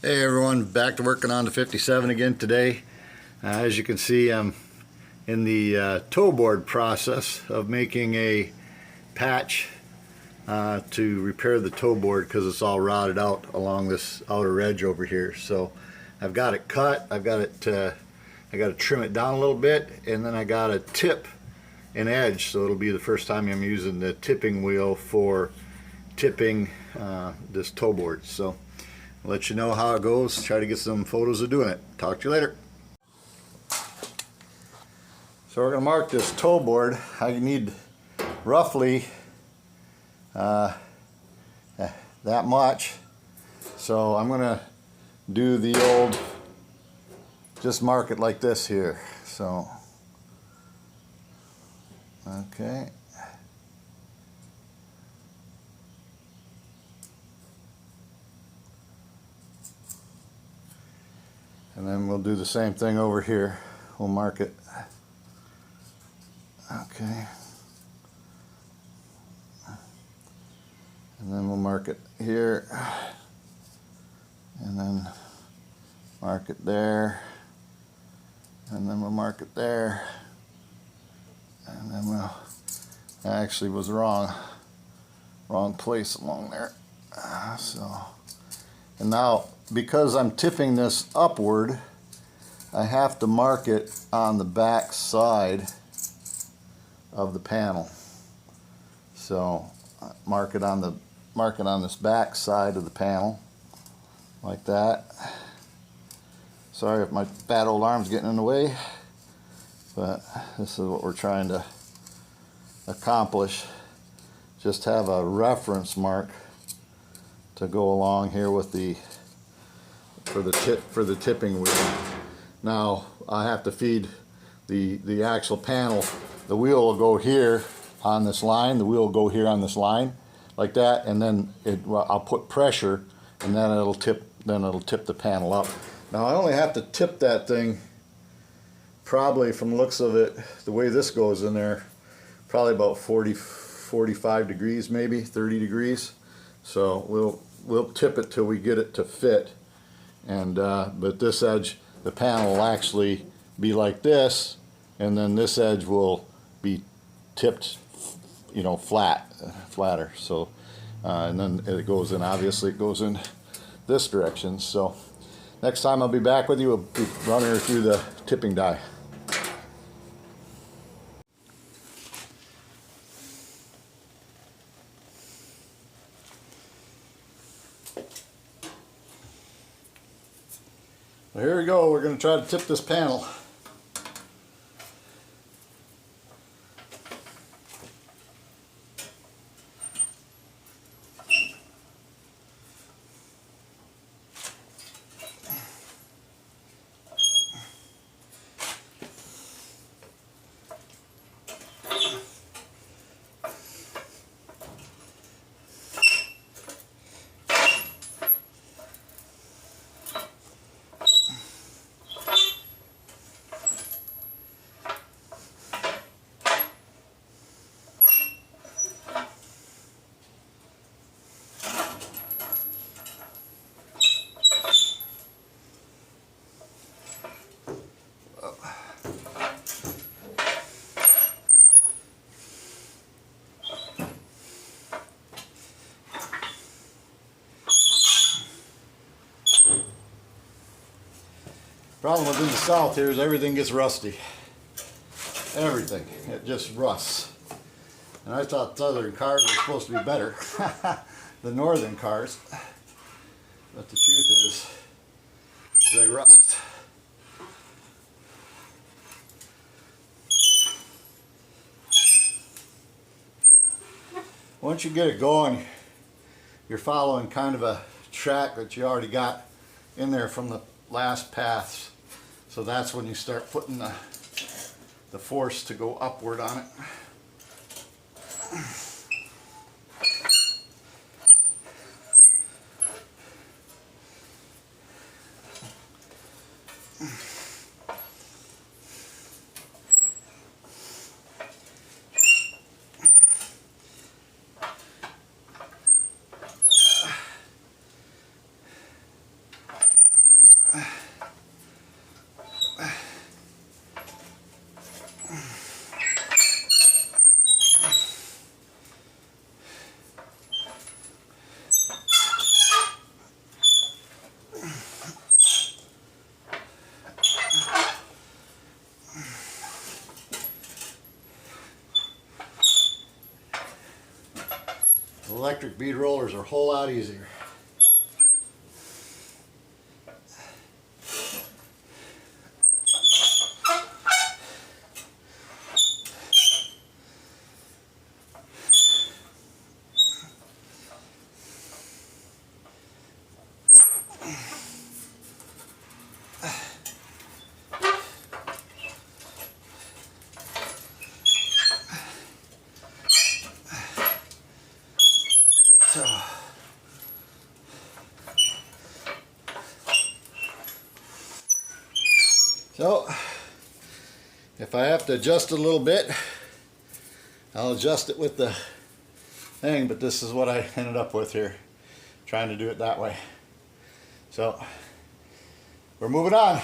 Hey everyone, back to working on the 57 again today. As you can see, I'm in the toe board process of making a patch to repair the toe board because it's all rotted out along this outer edge over here. So I've got it cut, I got to trim it down a little bit, and then I got to tip an edge, so it'll be the first time I'm using the tipping wheel for tipping this toe board. So I'll let you know how it goes. Try to get some photos of doing it. Talk to you later. So we're going to mark this toe board. I need roughly that much. So I'm going to do the old, just mark it like this here. So, okay. And then we'll do the same thing over here. We'll mark it. Okay. And then we'll mark it here. And then mark it there. And then we'll mark it there. And then we'll, I actually was wrong place along there. And now, because I'm tipping this upward, I have to mark it on the back side of the panel. So mark it on this back side of the panel, like that. Sorry if my bad old arm's getting in the way, but this is what we're trying to accomplish. Just have a reference mark to go along here with the for the tipping wheel. Now I have to feed the actual panel. The wheel will go here on this line. The wheel will go here on this line, like that, and then I'll put pressure, and then it'll tip. Then it'll tip the panel up. Now I only have to tip that thing, probably from the looks of it, the way this goes in there, probably about 45 degrees, maybe 30 degrees. So we'll tip it till we get it to fit. And but this edge, the panel will actually be like this, and then this edge will be tipped, you know, flatter. So and then it goes in. Obviously, it goes in this direction. So next time I'll be back with you. We'll be running her through the tipping die. Well, here we go. We're going to try to tip this panel. Problem within the South here is everything gets rusty. Everything. It just rusts. And I thought southern cars were supposed to be better than northern cars. But the truth is they rust. Once you get it going, you're following kind of a track that you already got in there from the last paths. So that's when you start putting the force to go upward on it. electric bead rollers are a whole lot easier. So, if I have to adjust it a little bit, I'll adjust it with the thing, but this is what I ended up with here, trying to do it that way. So, we're moving on.